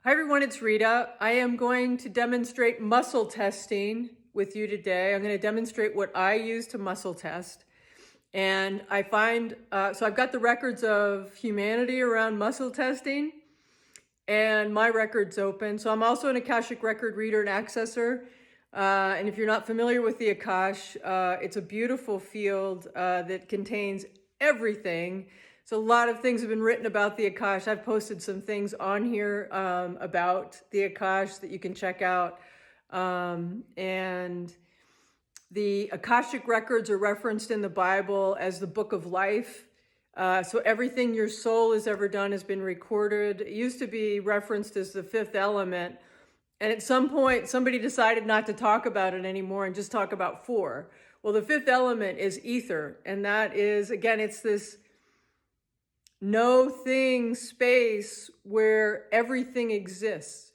Hi everyone, it's Rita. I am going to demonstrate muscle testing with you today. I'm going to demonstrate what I use to muscle test. And I find, so I've got the records of humanity around muscle testing and my record's open. So I'm also an Akashic record reader and accessor. And if you're not familiar with the Akash, it's a beautiful field that contains everything. So a lot of things have been written about the Akash. I've posted some things on here about the Akash that you can check out. And the Akashic records are referenced in the Bible as the book of life. So everything your soul has ever done has been recorded. It used to be referenced as the fifth element. And at some point, somebody decided not to talk about it anymore and just talk about four. Well, the fifth element is ether. And that is, again, it's this no thing space where everything exists.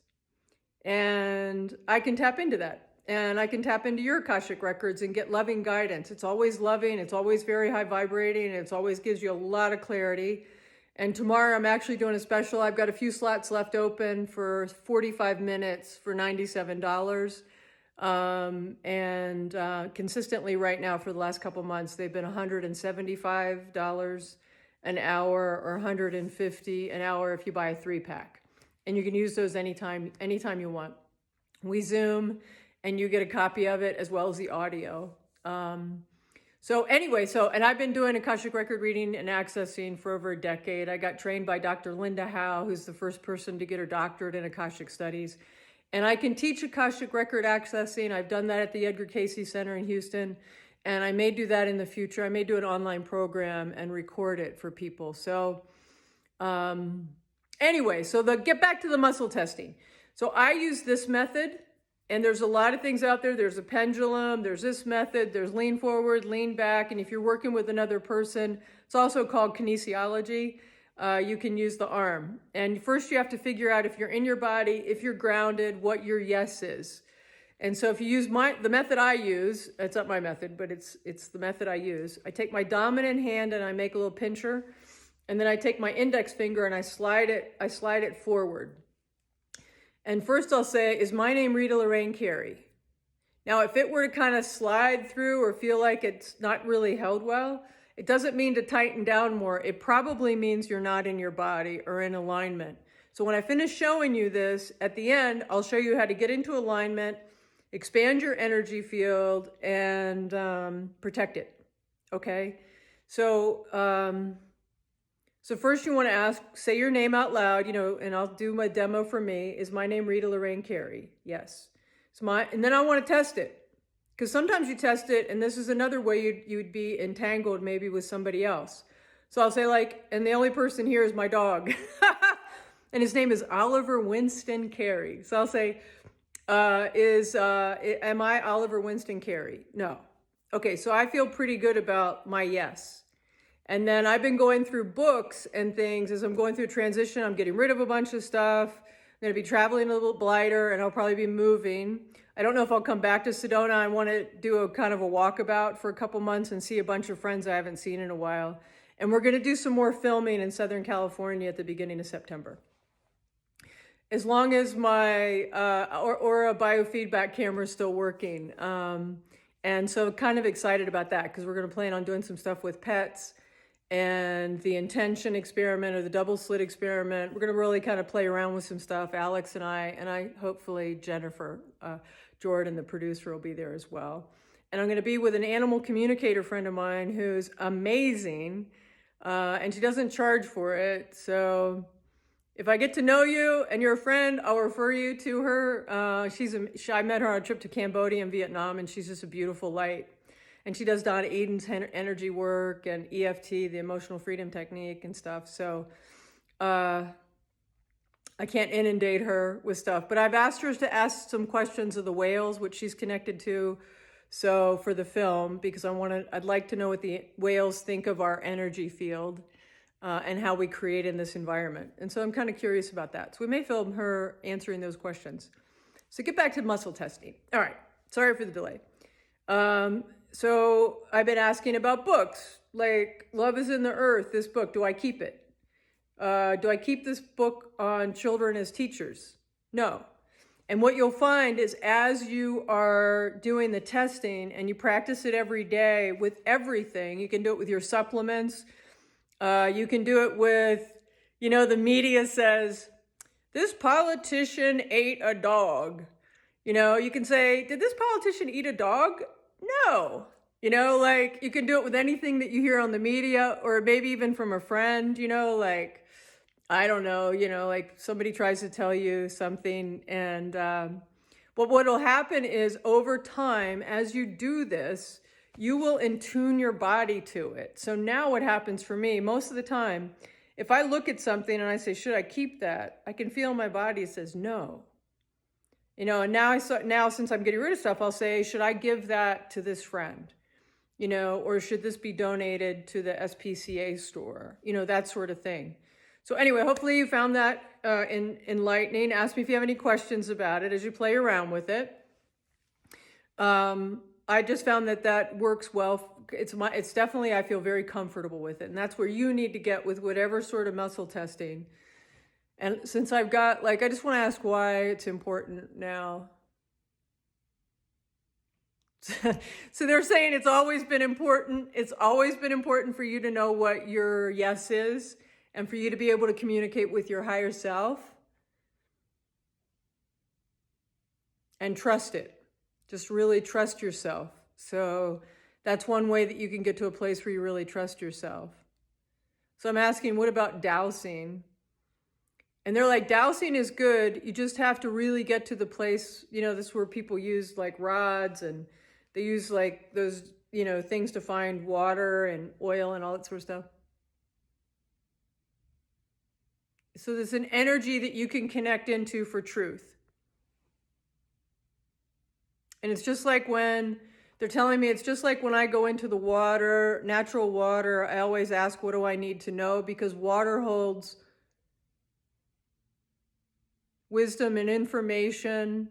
And I can tap into that. And I can tap into your Akashic records and get loving guidance. It's always loving, it's always very high vibrating, and it always gives you a lot of clarity. And tomorrow I'm actually doing a special. I've got a few slots left open for 45 minutes for $97. Consistently right now for the last couple months, they've been $175 an hour or $150 an hour if you buy a 3-pack. And you can use those anytime you want. We Zoom and you get a copy of it as well as the audio. And I've been doing Akashic record reading and accessing for over a decade. I got trained by Dr. Linda Howe, who's the first person to get her doctorate in Akashic studies. And I can teach Akashic record accessing. I've done that at the Edgar Cayce Center in Houston. And I may do that in the future. I may do an online program and record it for people. So get back to the muscle testing. So I use this method, and there's a lot of things out there. There's a pendulum, there's this method, there's lean forward, lean back. And if you're working with another person, it's also called kinesiology. You can use the arm. And first you have to figure out if you're in your body, if you're grounded, what your yes is. And so if you use the method I use, it's not my method, but it's the method I use. I take my dominant hand and I make a little pincher, and then I take my index finger and I slide it forward. And first I'll say, is my name Rita Lorraine Carey? Now, if it were to kind of slide through or feel like it's not really held well, it doesn't mean to tighten down more. It probably means you're not in your body or in alignment. So when I finish showing you this, at the end, I'll show you how to get into alignment, expand your energy field, and protect it, okay? So first you want to say your name out loud, and I'll do my demo for me. Is my name Rita Lorraine Carey? Yes. And then I want to test it, because sometimes you test it, and this is another way you'd be entangled maybe with somebody else. So I'll say and the only person here is my dog, and his name is Oliver Winston Carey. So I'll say, am I Oliver Winston Carey? No. Okay, so I feel pretty good about my yes. And then I've been going through books and things as I'm going through transition. I'm getting rid of a bunch of stuff. I'm going to be traveling a little lighter, and I'll probably be moving. I don't know if I'll come back to Sedona. I want to do a kind of a walkabout for a couple months and see a bunch of friends I haven't seen in a while. And we're going to do some more filming in Southern California at the beginning of September. As long as my Aura biofeedback camera is still working. And so kind of excited about that, because we're going to plan on doing some stuff with pets and the intention experiment or the double slit experiment. We're going to really kind of play around with some stuff. Alex and I hopefully Jennifer, Jordan, the producer, will be there as well. And I'm going to be with an animal communicator friend of mine who's amazing, and she doesn't charge for it. So if I get to know you and you're a friend, I'll refer you to her. I met her on a trip to Cambodia and Vietnam, and she's just a beautiful light. And she does Donna Eden's energy work and EFT, the emotional freedom technique and stuff. So I can't inundate her with stuff. But I've asked her to ask some questions of the whales, which she's connected to. So for the film, because I'd like to know what the whales think of our energy field. And how we create in this environment. And so I'm kind of curious about that. So we may film her answering those questions. So get back to muscle testing. All right, sorry for the delay. So I've been asking about books, like Love is in the Earth, this book, do I keep it? Do I keep this book on children as teachers? No. And what you'll find is as you are doing the testing and you practice it every day with everything, you can do it with your supplements. You can do it with, the media says, this politician ate a dog. You can say, did this politician eat a dog? No. You can do it with anything that you hear on the media or maybe even from a friend, I don't know, somebody tries to tell you something. And but what will happen is over time, as you do this, you will attune your body to it. So now what happens for me, most of the time, if I look at something and I say, should I keep that? I can feel my body says no. And now since I'm getting rid of stuff, I'll say, should I give that to this friend? Or should this be donated to the SPCA store? That sort of thing. So anyway, hopefully you found that enlightening. Ask me if you have any questions about it as you play around with it. I just found that works well. It's definitely, I feel very comfortable with it. And that's where you need to get with whatever sort of muscle testing. And since I've got, I just want to ask why it's important now. So they're saying it's always been important. It's always been important for you to know what your yes is and for you to be able to communicate with your higher self and trust it. Just really trust yourself. So that's one way that you can get to a place where you really trust yourself. So I'm asking, what about dowsing? And they're like, dowsing is good. You just have to really get to the place, this is where people use rods and they use those, things to find water and oil and all that sort of stuff. So there's an energy that you can connect into for truth. And it's just like when they're telling me, it's just like when I go into the water, natural water, I always ask, what do I need to know? Because water holds wisdom and information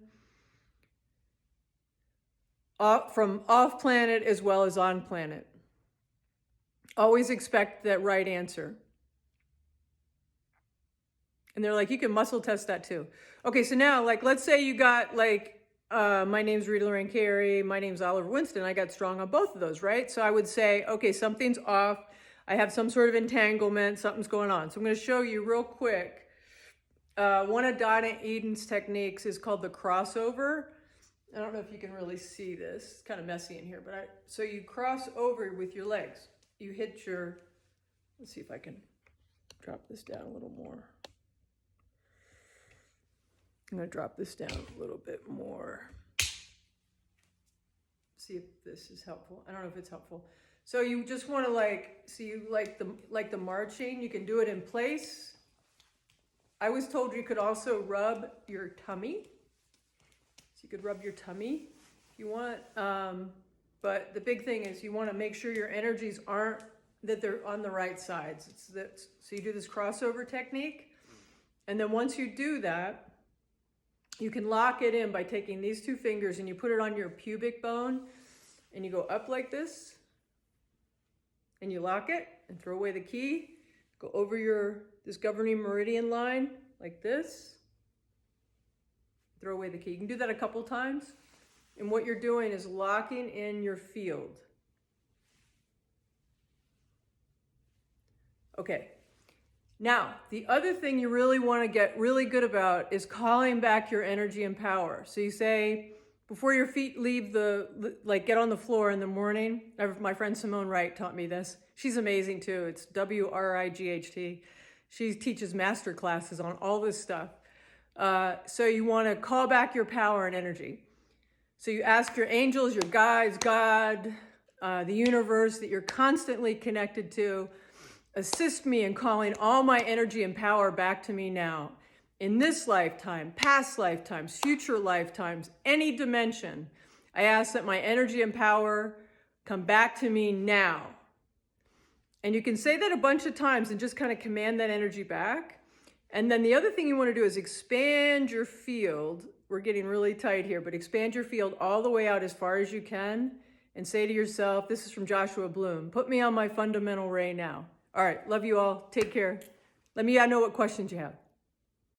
from off planet as well as on planet. Always expect that right answer. And they're like, you can muscle test that too. Okay, so now, let's say you got my name's Rita Lorraine Carey, my name's Oliver Winston. I got strong on both of those, right? So I would say, okay, something's off. I have some sort of entanglement, something's going on. So I'm going to show you real quick. One of Donna Eden's techniques is called the crossover. I don't know if you can really see this. It's kind of messy in here, so you cross over with your legs. You hit let's see if I can drop this down a little more. I'm going to drop this down a little bit more. See if this is helpful. I don't know if it's helpful. So you just want to see the marching. You can do it in place. I was told you could also rub your tummy. So you could rub your tummy if you want. But the big thing is you want to make sure your energies that they're on the right sides. So you do this crossover technique. And then once you do that, you can lock it in by taking these two fingers and you put it on your pubic bone and you go up like this and you lock it and throw away the key. Go over this governing meridian line like this. Throw away the key. You can do that a couple times. And what you're doing is locking in your field. Okay. Now, the other thing you really want to get really good about is calling back your energy and power. So you say, before your feet leave get on the floor in the morning. My friend Simone Wright taught me this. She's amazing too. It's WRIGHT. She teaches master classes on all this stuff. So you want to call back your power and energy. So you ask your angels, your guides, God, the universe that you're constantly connected to, assist me in calling all my energy and power back to me now. In this lifetime, past lifetimes, future lifetimes, any dimension, I ask that my energy and power come back to me now. And you can say that a bunch of times and just kind of command that energy back. And then the other thing you want to do is expand your field. We're getting really tight here, but expand your field all the way out as far as you can and say to yourself, this is from Joshua Bloom, put me on my fundamental ray now. All right, love you all. Take care. Let me know what questions you have.